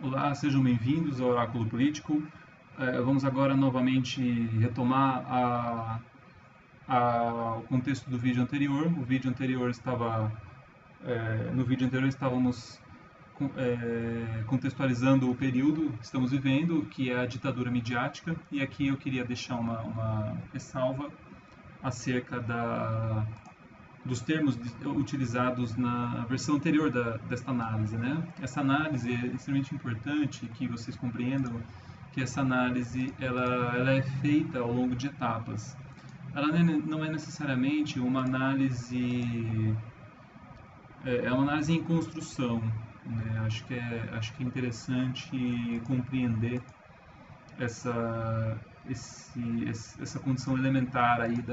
Olá, sejam bem-vindos ao Oráculo Político. Vamos agora novamente retomar o contexto do vídeo anterior. No vídeo anterior estávamos contextualizando o período que estamos vivendo, que é a ditadura midiática, e aqui eu queria deixar uma ressalva acerca dos termos utilizados na versão anterior desta análise, né? Essa análise é extremamente importante que vocês compreendam que essa análise ela é feita ao longo de etapas. Ela não é necessariamente uma análise é uma análise em construção, né? Acho que é interessante compreender essa condição elementar aí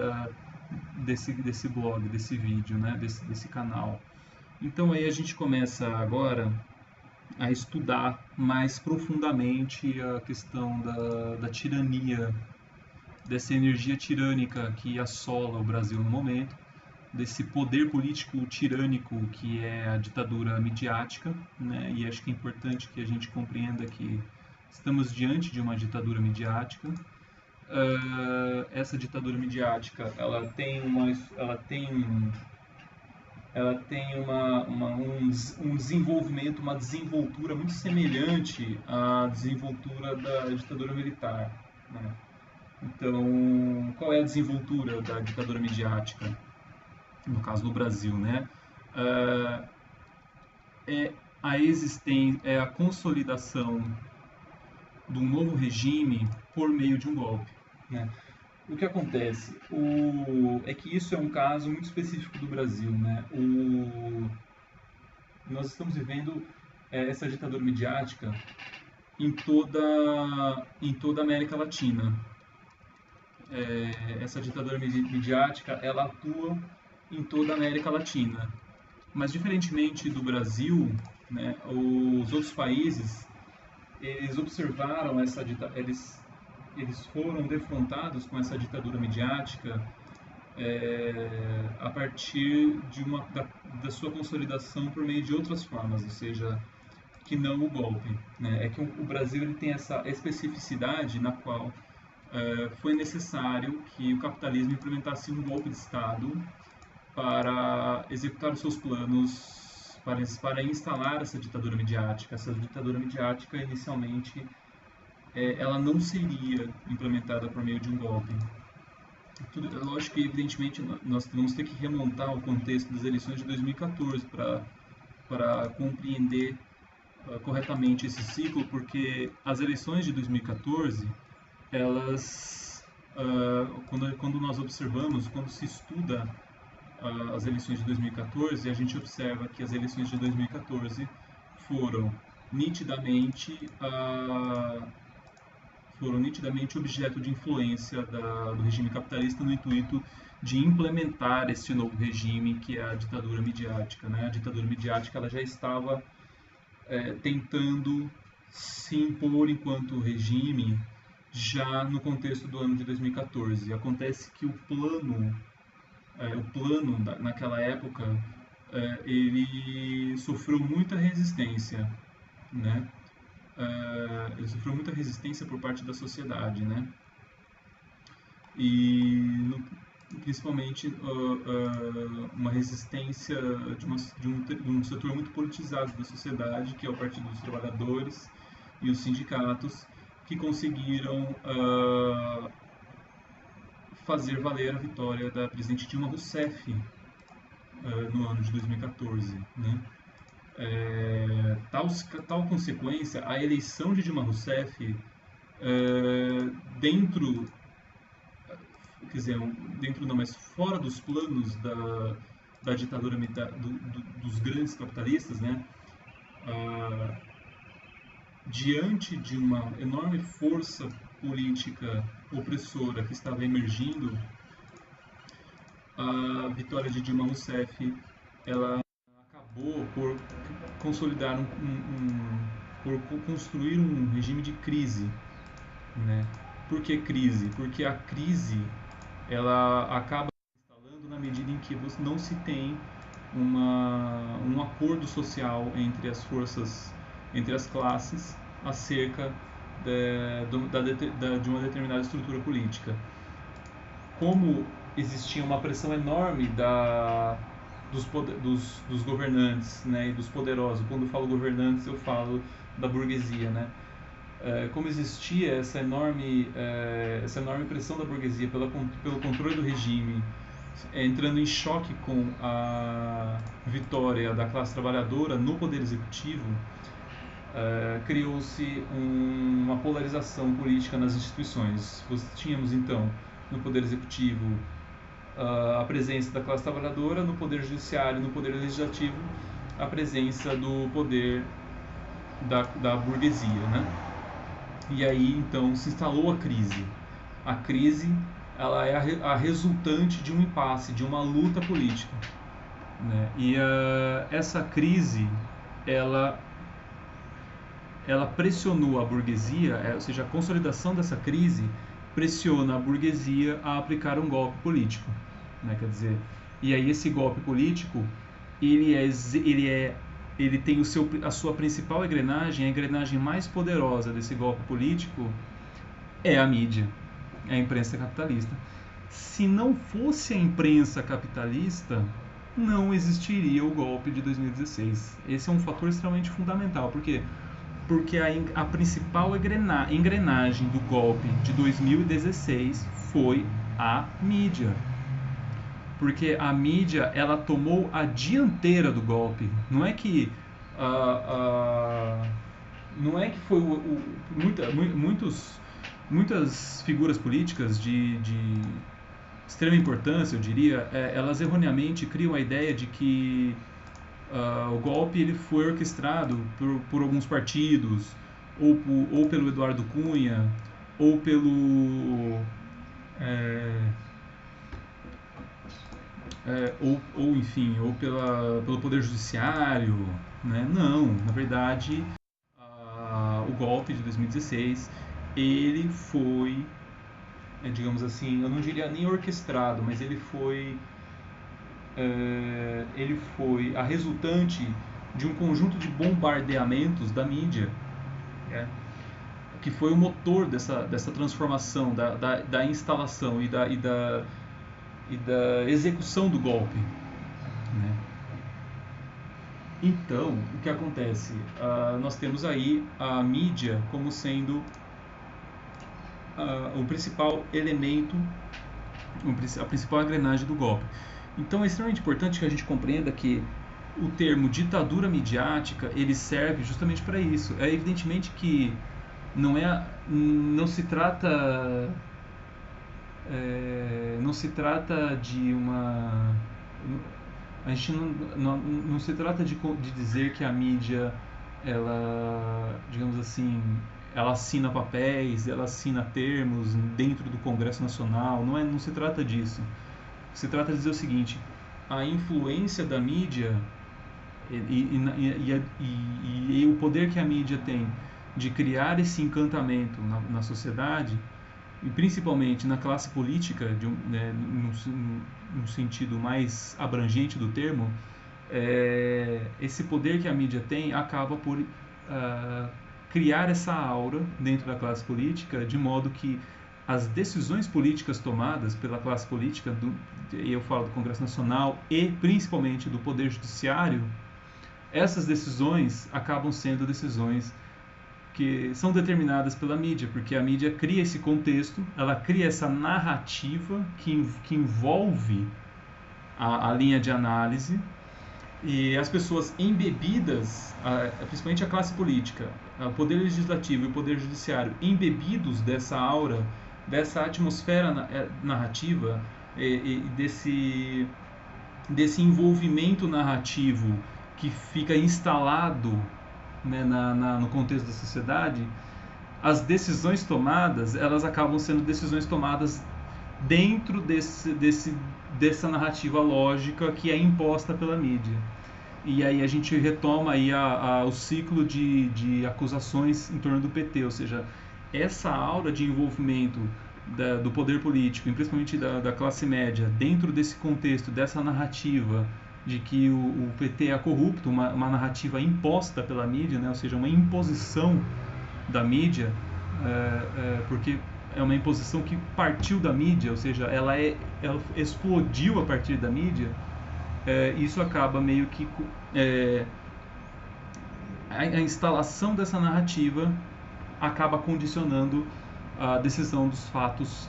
desse blog, desse vídeo, né? desse canal. Então aí a gente começa agora a estudar mais profundamente a questão da tirania, dessa energia tirânica que assola o Brasil no momento, desse poder político tirânico que é a ditadura midiática, né? E acho que é importante que a gente compreenda que estamos diante de uma ditadura midiática. Essa ditadura midiática ela tem um desenvolvimento, uma desenvoltura muito semelhante à desenvoltura da ditadura militar, né? Então, qual é a desenvoltura da ditadura midiática? No caso do Brasil, né? É a consolidação de um novo regime por meio de um golpe, né? O que acontece é que isso é um caso muito específico do Brasil, né? Nós estamos vivendo essa ditadura midiática em toda a América Latina. Essa ditadura midiática ela atua em toda a América Latina, mas diferentemente do Brasil, né, os outros países eles observaram eles foram defrontados com essa ditadura midiática a partir da sua consolidação por meio de outras formas, ou seja, que não o golpe, né? É que o Brasil ele tem essa especificidade na qual foi necessário que o capitalismo implementasse um golpe de Estado para executar os seus planos, para instalar essa ditadura midiática. Essa ditadura midiática, inicialmente, ela não seria implementada por meio de um golpe. É lógico que, evidentemente, nós vamos ter que remontar o contexto das eleições de 2014 para compreender corretamente esse ciclo, porque as eleições de 2014, elas, quando nós observamos, quando se estuda as eleições de 2014, a gente observa que as eleições de 2014 foram nitidamente objeto de influência do regime capitalista no intuito de implementar esse novo regime que é a ditadura midiática, né? A ditadura midiática ela já estava tentando se impor enquanto regime já no contexto do ano de 2014. Acontece que o plano naquela época ele sofreu muita resistência, né? Ele sofreu muita resistência por parte da sociedade, né? E principalmente uma resistência de um setor muito politizado da sociedade, que é o Partido dos Trabalhadores e os sindicatos, que conseguiram fazer valer a vitória da presidente Dilma Rousseff no ano de 2014, né? Tal consequência, a eleição de Dilma Rousseff dentro não, mas fora dos planos da ditadura dos grandes capitalistas, né? Diante de uma enorme força política opressora que estava emergindo, a vitória de Dilma Rousseff ela acabou por consolidar por construir um regime de crise, né? Por que crise? Porque a crise ela acaba se instalando na medida em que não se tem um acordo social entre as forças entre as classes acerca de uma determinada estrutura política. Como existia uma pressão enorme dos governantes, né, e dos poderosos. Quando eu falo governantes, eu falo da burguesia, né? Como existia essa enorme pressão da burguesia pelo controle do regime, entrando em choque com a vitória da classe trabalhadora no poder executivo, criou-se uma polarização política nas instituições. Tínhamos então no poder executivo a presença da classe trabalhadora, no poder judiciário, no poder legislativo, a presença do poder da burguesia, né? E aí então se instalou a crise. A crise, ela é a resultante de um impasse, de uma luta política, né? E essa crise, ela pressionou a burguesia, ou seja, a consolidação dessa crise pressiona a burguesia a aplicar um golpe político, né? Quer dizer, e aí esse golpe político, ele tem a sua principal engrenagem, a engrenagem mais poderosa desse golpe político é a mídia, é a imprensa capitalista. Se não fosse a imprensa capitalista, não existiria o golpe de 2016. Esse é um fator extremamente fundamental. Por quê? Porque a principal engrenagem do golpe de 2016 foi a mídia. Porque a mídia, ela tomou a dianteira do golpe. Não é que foi muitas figuras políticas de extrema importância, eu diria, elas erroneamente criam a ideia de que o golpe ele foi orquestrado por alguns partidos, ou pelo Eduardo Cunha, ou pelo pelo Poder Judiciário, né? Não, na verdade, o golpe de 2016 ele foi, digamos assim, eu não diria nem orquestrado, mas ele foi a resultante de um conjunto de bombardeamentos da mídia, né? Que foi o motor dessa transformação, da instalação e da execução do golpe, né? Então, o que acontece? Nós temos aí a mídia como sendo o principal elemento, a principal engrenagem do golpe. Então é extremamente importante que a gente compreenda que o termo ditadura midiática, ele serve justamente para isso. É evidentemente que não se trata de uma... A gente não se trata de dizer que a mídia, ela, digamos assim, ela assina papéis, ela assina termos dentro do Congresso Nacional. Não se trata disso. Se trata de dizer o seguinte: a influência da mídia e o poder que a mídia tem de criar esse encantamento na sociedade, e principalmente na classe política, num sentido mais abrangente do termo, esse poder que a mídia tem acaba por criar essa aura dentro da classe política, de modo que as decisões políticas tomadas pela classe política, eu falo do Congresso Nacional e principalmente do Poder Judiciário, essas decisões acabam sendo decisões que são determinadas pela mídia, porque a mídia cria esse contexto, ela cria essa narrativa que envolve a linha de análise, e as pessoas embebidas, principalmente a classe política, o Poder Legislativo e o Poder Judiciário, embebidos dessa aura, dessa atmosfera narrativa, e desse envolvimento narrativo que fica instalado, né, no contexto da sociedade, as decisões tomadas, elas acabam sendo decisões tomadas dentro dessa narrativa lógica que é imposta pela mídia. E aí a gente retoma aí o ciclo de acusações em torno do PT, ou seja, essa aura de envolvimento do poder político, e principalmente da classe média, dentro desse contexto, dessa narrativa de que o PT é corrupto, uma narrativa imposta pela mídia, né? Ou seja, uma imposição da mídia, porque é uma imposição que partiu da mídia, ou seja, ela explodiu a partir da mídia. Isso acaba meio que a instalação dessa narrativa acaba condicionando a decisão dos fatos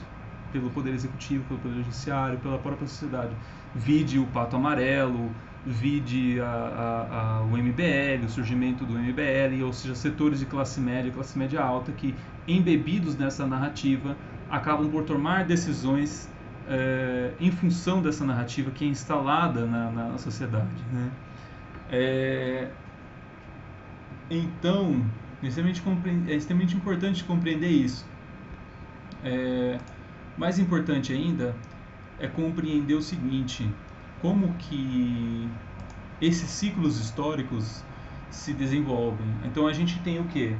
pelo Poder Executivo, pelo Poder Judiciário, pela própria sociedade. Vide o Pato Amarelo, vide o MBL, o surgimento do MBL, ou seja, setores de classe média alta, que, embebidos nessa narrativa, acabam por tomar decisões em função dessa narrativa que é instalada na sociedade, né? Então, é extremamente importante compreender isso. Mais importante ainda é compreender o seguinte: como que esses ciclos históricos se desenvolvem. Então a gente tem o quê?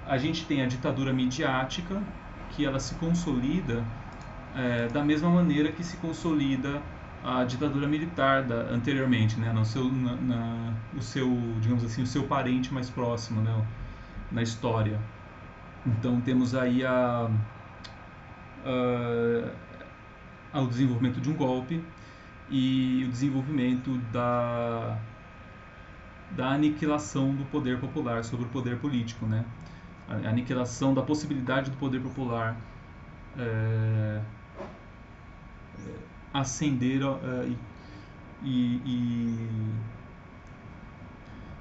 A gente tem a ditadura midiática, que ela se consolida da mesma maneira que se consolida a ditadura militar anteriormente, né? O seu, digamos assim, o seu parente mais próximo, né? Na história. Então temos aí o desenvolvimento de um golpe e o desenvolvimento da aniquilação do poder popular sobre o poder político, né? A aniquilação da possibilidade do poder popular ascender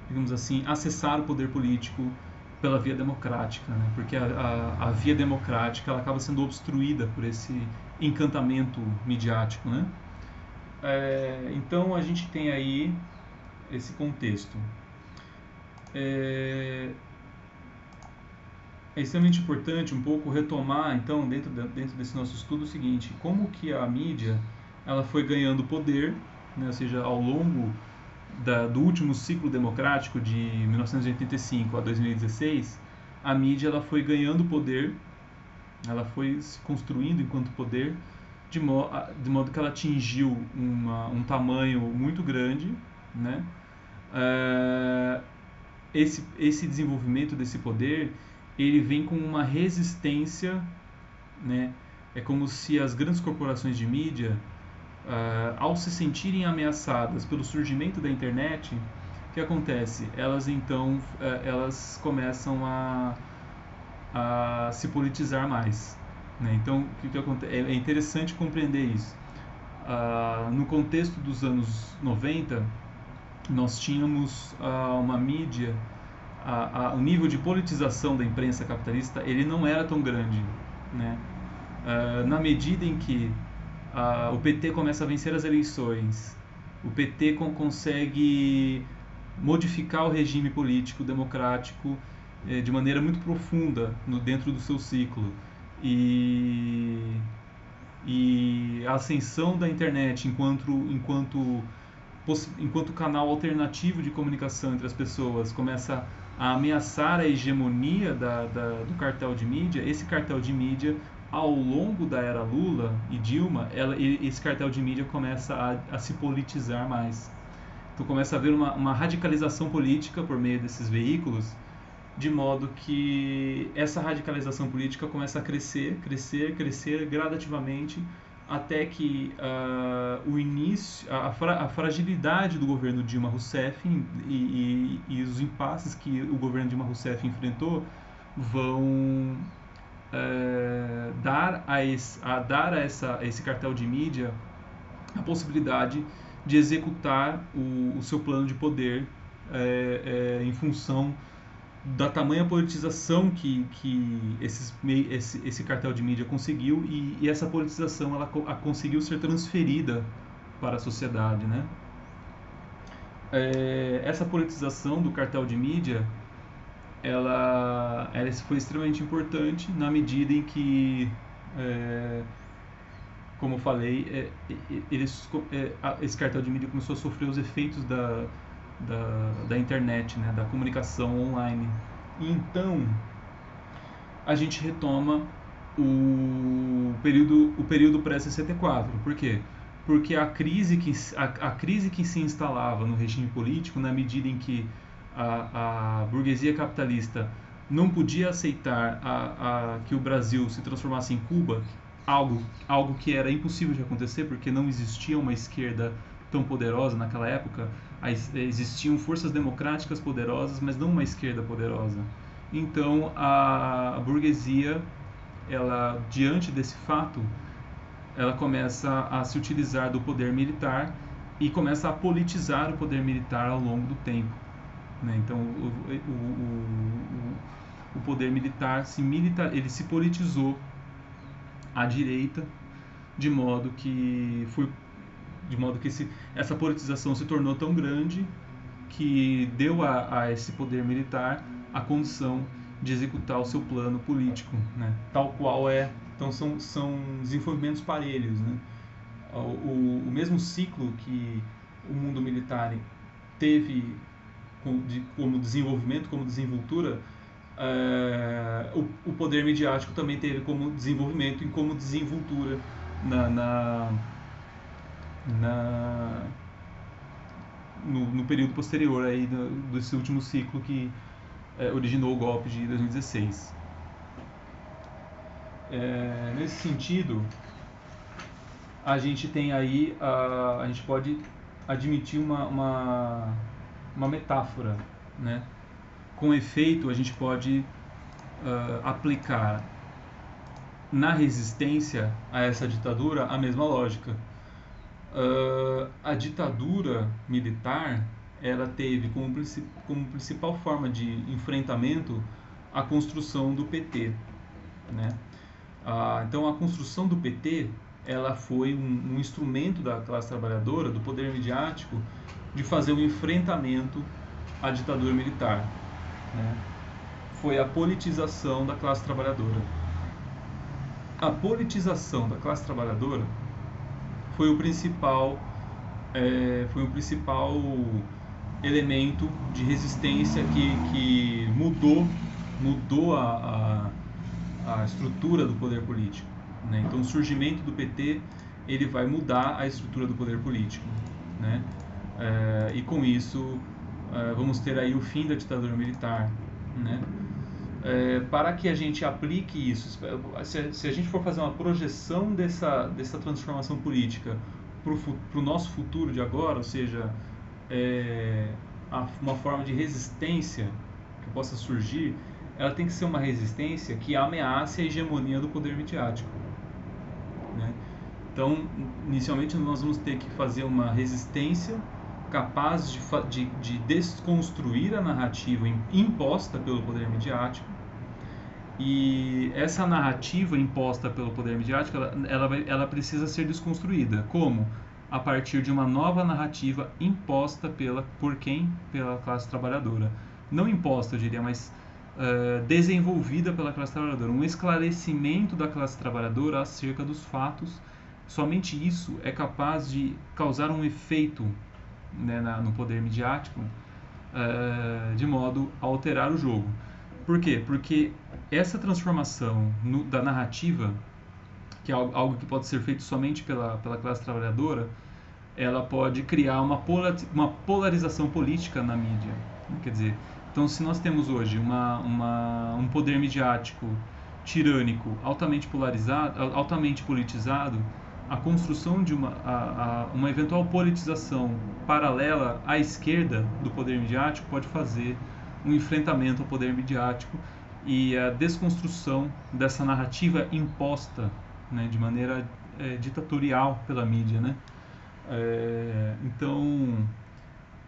digamos assim, acessar o poder político pela via democrática, né? Porque a via democrática ela acaba sendo obstruída por esse encantamento midiático, né? Então a gente tem aí esse contexto. É extremamente importante um pouco retomar, então, dentro desse nosso estudo, o seguinte: como que a mídia ela foi ganhando poder, né? Ou seja, ao longo do último ciclo democrático de 1985 a 2016, a mídia ela foi ganhando poder, ela foi se construindo enquanto poder, de modo que ela atingiu um tamanho muito grande, né? Esse desenvolvimento desse poder, ele vem com uma resistência, né? É como se as grandes corporações de mídia, ao se sentirem ameaçadas pelo surgimento da internet, o que acontece? Elas então elas começam a se politizar mais, né? Então o que acontece? É interessante compreender isso. No contexto dos anos 90, nós tínhamos uma mídia, o nível de politização da imprensa capitalista ele não era tão grande, né? Na medida em que o PT começa a vencer as eleições, o PT consegue modificar o regime político democrático de maneira muito profunda dentro do seu ciclo, e a ascensão da internet enquanto canal alternativo de comunicação entre as pessoas começa a ameaçar a hegemonia do cartel de mídia. Esse cartel de mídia, ao longo da era Lula e Dilma, esse cartel de mídia começa a se politizar mais. Então começa a haver uma radicalização política por meio desses veículos, de modo que essa radicalização política começa a crescer gradativamente, até que a fragilidade do governo Dilma Rousseff e os impasses que o governo Dilma Rousseff enfrentou vão dar a esse cartel de mídia a possibilidade de executar o seu plano de poder em função da tamanha politização que esse cartel de mídia conseguiu, e essa politização ela conseguiu ser transferida para a sociedade, né? Essa politização do cartel de mídia ela foi extremamente importante na medida em que, como eu falei, esse cartel de mídia começou a sofrer os efeitos da internet, né, da comunicação online. E então a gente retoma o período pré-64. Por quê? porque a crise que se instalava no regime político, na medida em que a burguesia capitalista não podia aceitar que o Brasil se transformasse em Cuba, algo que era impossível de acontecer, porque não existia uma esquerda tão poderosa naquela época. Existiam forças democráticas poderosas, mas não uma esquerda poderosa. Então a burguesia, ela, diante desse fato, ela começa a se utilizar do poder militar e começa a politizar o poder militar ao longo do tempo, né? Então o poder militar ele se politizou à direita, de modo que essa politização se tornou tão grande que deu a esse poder militar a condição de executar o seu plano político, né? Tal qual é. Então são desenvolvimentos parelhos, né? O mesmo ciclo que o mundo militar teve como desenvolvimento, como desenvoltura, o poder midiático também teve como desenvolvimento e como desenvoltura no período posterior aí desse último ciclo que originou o golpe de 2016. Nesse sentido, a gente tem aí, a gente pode admitir uma metáfora, né? Com efeito, a gente pode aplicar na resistência a essa ditadura a mesma lógica. A ditadura militar, ela teve como principal forma de enfrentamento a construção do PT, né? Então a construção do PT, ela foi um instrumento da classe trabalhadora, do poder midiático, de fazer um enfrentamento à ditadura militar, né? Foi a politização da classe trabalhadora. A politização da classe trabalhadora foi o principal elemento de resistência que mudou a estrutura do poder político, né? Então o surgimento do PT, ele vai mudar a estrutura do poder político, né? E com isso vamos ter aí o fim da ditadura militar, né? Para que a gente aplique isso, se a gente for fazer uma projeção dessa transformação política para o nosso futuro de agora, ou seja, uma forma de resistência que possa surgir, ela tem que ser uma resistência que ameace a hegemonia do poder midiático, né? Então, inicialmente nós vamos ter que fazer uma resistência capaz de desconstruir a narrativa imposta pelo poder midiático, e essa narrativa imposta pelo poder midiático, ela precisa ser desconstruída. Como? A partir de uma nova narrativa imposta por quem? Pela classe trabalhadora. Não imposta, eu diria, mas desenvolvida pela classe trabalhadora. Um esclarecimento da classe trabalhadora acerca dos fatos. Somente isso é capaz de causar um efeito, né, no poder midiático, de modo a alterar o jogo. Por quê? Porque essa transformação da narrativa, que é algo que pode ser feito somente pela classe trabalhadora, ela pode criar uma polarização política na mídia. Quer dizer, então se nós temos hoje um poder midiático tirânico, altamente polarizado, altamente politizado, a construção de uma eventual politização paralela à esquerda do poder midiático pode fazer um enfrentamento ao poder midiático e a desconstrução dessa narrativa imposta, né, de maneira ditatorial pela mídia, né? Então,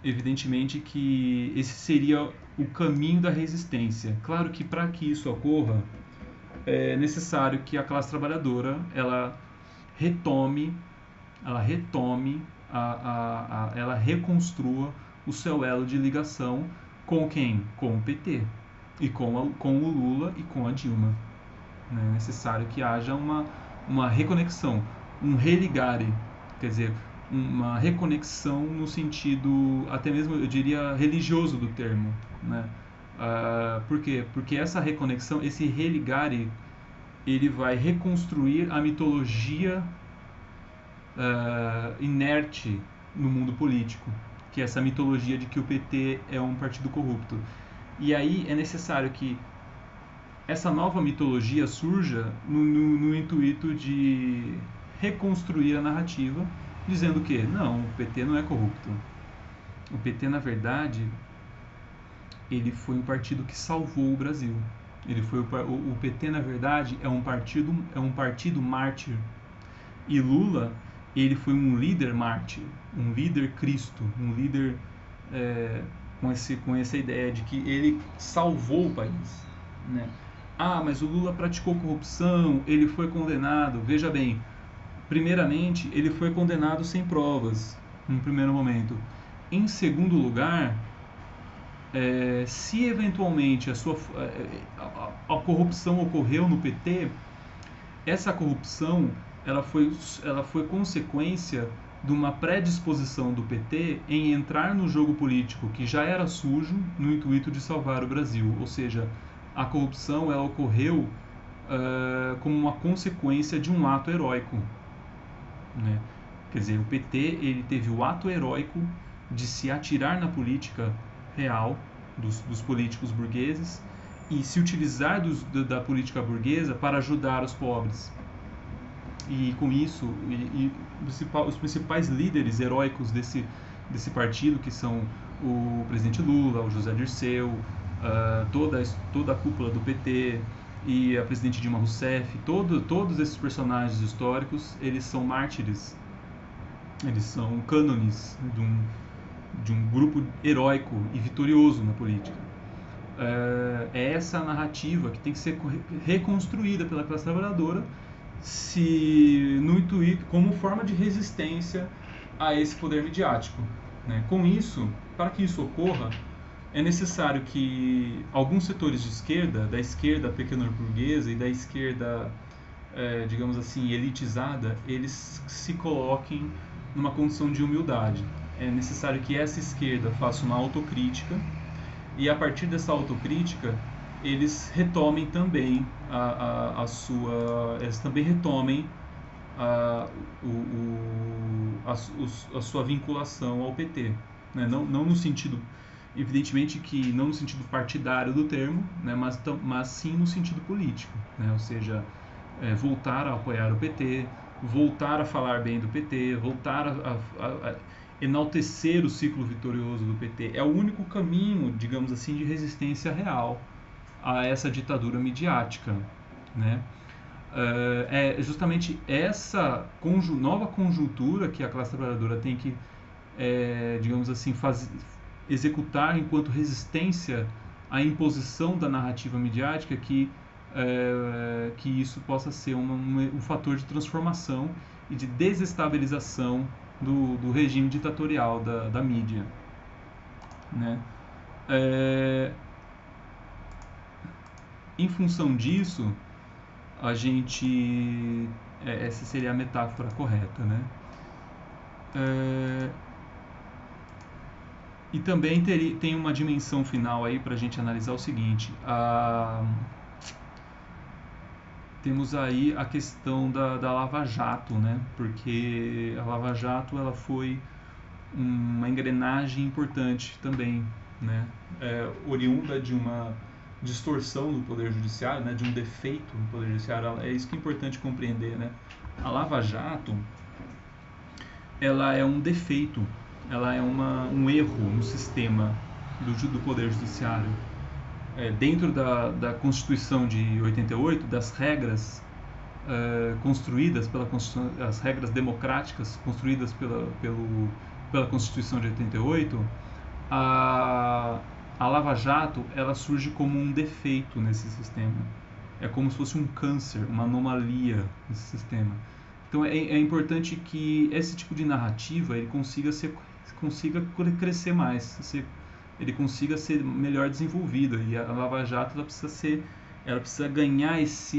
evidentemente que esse seria o caminho da resistência. Claro que para que isso ocorra, é necessário que a classe trabalhadora ela reconstrua o seu elo de ligação com quem? Com o PT e com o Lula e com a Dilma. É necessário que haja uma reconexão, um religare, quer dizer, uma reconexão no sentido até mesmo, eu diria, religioso do termo, né? Por quê? Porque essa reconexão, esse religare, ele vai reconstruir a mitologia inerte no mundo político, que é essa mitologia de que o PT é um partido corrupto. E aí é necessário que essa nova mitologia surja no intuito de reconstruir a narrativa, dizendo que não, o PT não é corrupto. O PT, na verdade, ele foi um partido que salvou o Brasil. O PT, na verdade, é um partido mártir. E Lula, ele foi um líder mártir, um líder Cristo, um líder com essa ideia de que ele salvou o país, né? Ah, mas o Lula praticou corrupção, ele foi condenado. Veja bem, primeiramente, ele foi condenado sem provas, no primeiro momento. Em segundo lugar, se eventualmente a corrupção ocorreu no PT, essa corrupção ela foi consequência de uma predisposição do PT em entrar no jogo político que já era sujo no intuito de salvar o Brasil. Ou seja, a corrupção ela ocorreu como uma consequência de um ato heróico, né? Quer dizer, o PT ele teve o ato heróico de se atirar na política real dos políticos burgueses e se utilizar da política burguesa para ajudar os pobres. E com isso, os principais líderes heróicos desse partido, que são o presidente Lula, o José Dirceu, toda a cúpula do PT e a presidente Dilma Rousseff, todos esses personagens históricos, eles são mártires, eles são cânones de um grupo heróico e vitorioso na política. É essa narrativa que tem que ser reconstruída pela classe trabalhadora no intuito, como forma de resistência a esse poder midiático, né? Com isso, para que isso ocorra, é necessário que alguns setores de esquerda, da esquerda pequena burguesa e da esquerda, digamos assim, elitizada, eles se coloquem numa condição de humildade. É necessário que essa esquerda faça uma autocrítica e, a partir dessa autocrítica, eles retomem também a sua vinculação ao PT, né? Não no sentido, evidentemente que não no sentido partidário do termo, né? mas sim no sentido político, né? Ou seja, voltar a apoiar o PT, voltar a falar bem do PT, voltar a enaltecer o ciclo vitorioso do PT. É o único caminho, digamos assim, de resistência real a essa ditadura midiática, né? É justamente essa nova conjuntura que a classe trabalhadora tem que, digamos assim, executar enquanto resistência à imposição da narrativa midiática que isso possa ser um fator de transformação e de desestabilização do regime ditatorial da mídia, né? Em função disso, a gente... essa seria a metáfora correta, né? E também tem uma dimensão final aí para a gente analisar o seguinte: temos aí a questão da Lava Jato, né? Porque a Lava Jato ela foi uma engrenagem importante também, né? Oriunda de uma distorção do Poder Judiciário, né? De um defeito no Poder Judiciário. É isso que é importante compreender, né? A Lava Jato ela é um defeito, ela é um erro no sistema do Poder Judiciário. Dentro da Constituição de 88, das regras construídas pela Constituição, as regras democráticas construídas pela Constituição de 88, a Lava Jato ela surge como um defeito nesse sistema. É como se fosse um câncer, uma anomalia nesse sistema. Então é importante que esse tipo de narrativa ele consiga crescer mais, ele consiga ser melhor desenvolvida, e a Lava Jato ela precisa ganhar essa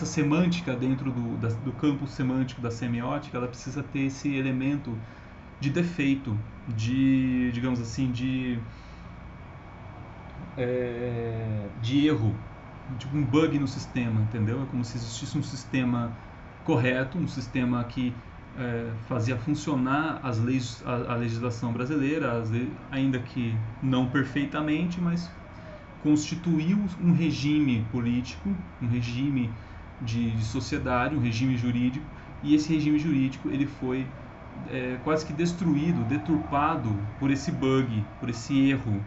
semântica dentro do campo semântico da semiótica. Ela precisa ter esse elemento de defeito, digamos assim, de erro, tipo um bug no sistema, entendeu? É como se existisse um sistema correto, um sistema que fazia funcionar as leis, a legislação brasileira, ainda que não perfeitamente, mas constituiu um regime político, um regime de sociedade, um regime jurídico, e esse regime jurídico ele foi quase que destruído, deturpado por esse bug, por esse erro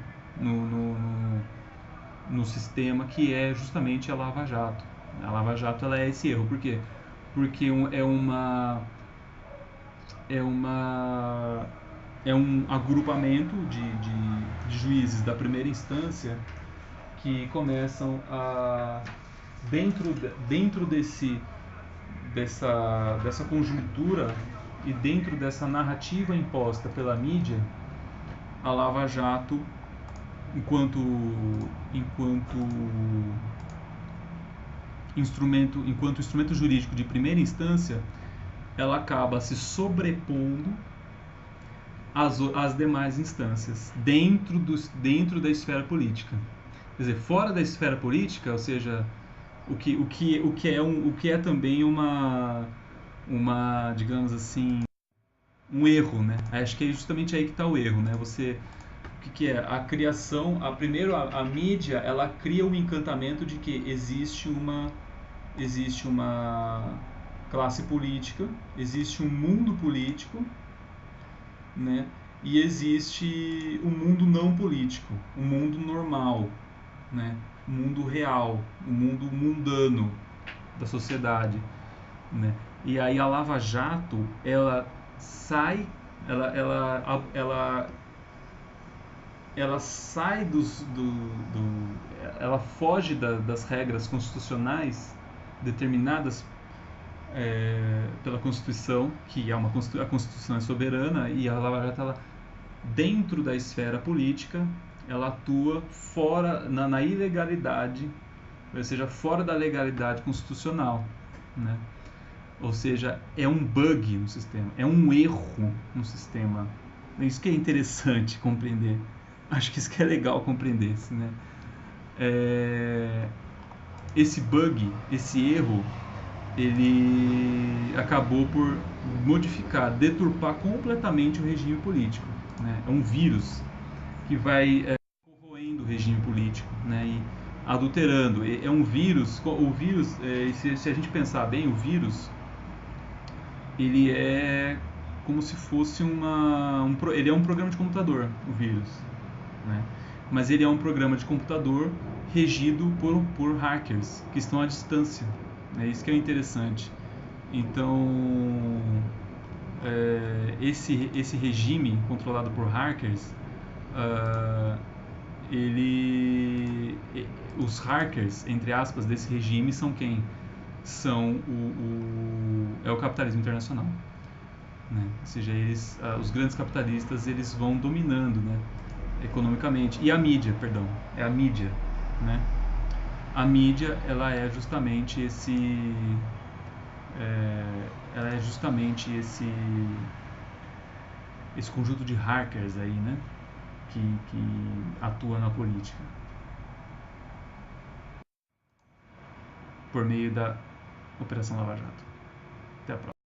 no sistema que é justamente a Lava Jato. A Lava Jato ela é esse erro, por quê? Porque é uma é um agrupamento de juízes da primeira instância que começam a dentro dessa conjuntura e dentro dessa narrativa imposta pela mídia, a Lava Jato enquanto instrumento jurídico de primeira instância, ela acaba se sobrepondo às demais instâncias dentro da esfera política. Quer dizer, fora da esfera política, ou seja, o que é também digamos assim, um erro, né? Acho que é justamente aí que está o erro, né? O que é a criação? Primeiro a mídia ela cria um encantamento de que existe uma classe política, existe um mundo político, né? E existe um mundo não político, um mundo normal, né? O mundo real, o mundo mundano da sociedade, né? E aí a Lava Jato, ela sai, ela sai ela foge das regras constitucionais determinadas pela Constituição, que é a Constituição é soberana, e a Lava Jato ela, dentro da esfera política, ela atua fora na ilegalidade, ou seja, fora da legalidade constitucional, né? Ou seja, é um bug no sistema, é um erro no sistema. Isso que é interessante compreender. Acho que isso que é legal compreender, né? Esse bug, esse erro, ele acabou por modificar, deturpar completamente o regime político, né? É um vírus que vai corroendo o regime político, né? E adulterando. É um vírus. O vírus, se a gente pensar bem, o vírus ele é como se fosse ele é um programa de computador, o vírus, né? Mas ele é um programa de computador regido por hackers que estão à distância. É isso que é interessante. Então, esse regime controlado por hackers, uh, os hackers, entre aspas, desse regime são quem? São é o capitalismo internacional, né? Ou seja, os grandes capitalistas eles vão dominando, né, economicamente. E a mídia, perdão, é a mídia, né? A mídia ela é justamente esse conjunto de hackers aí, né, que atua na política por meio da Operação Lava Jato. Até a próxima.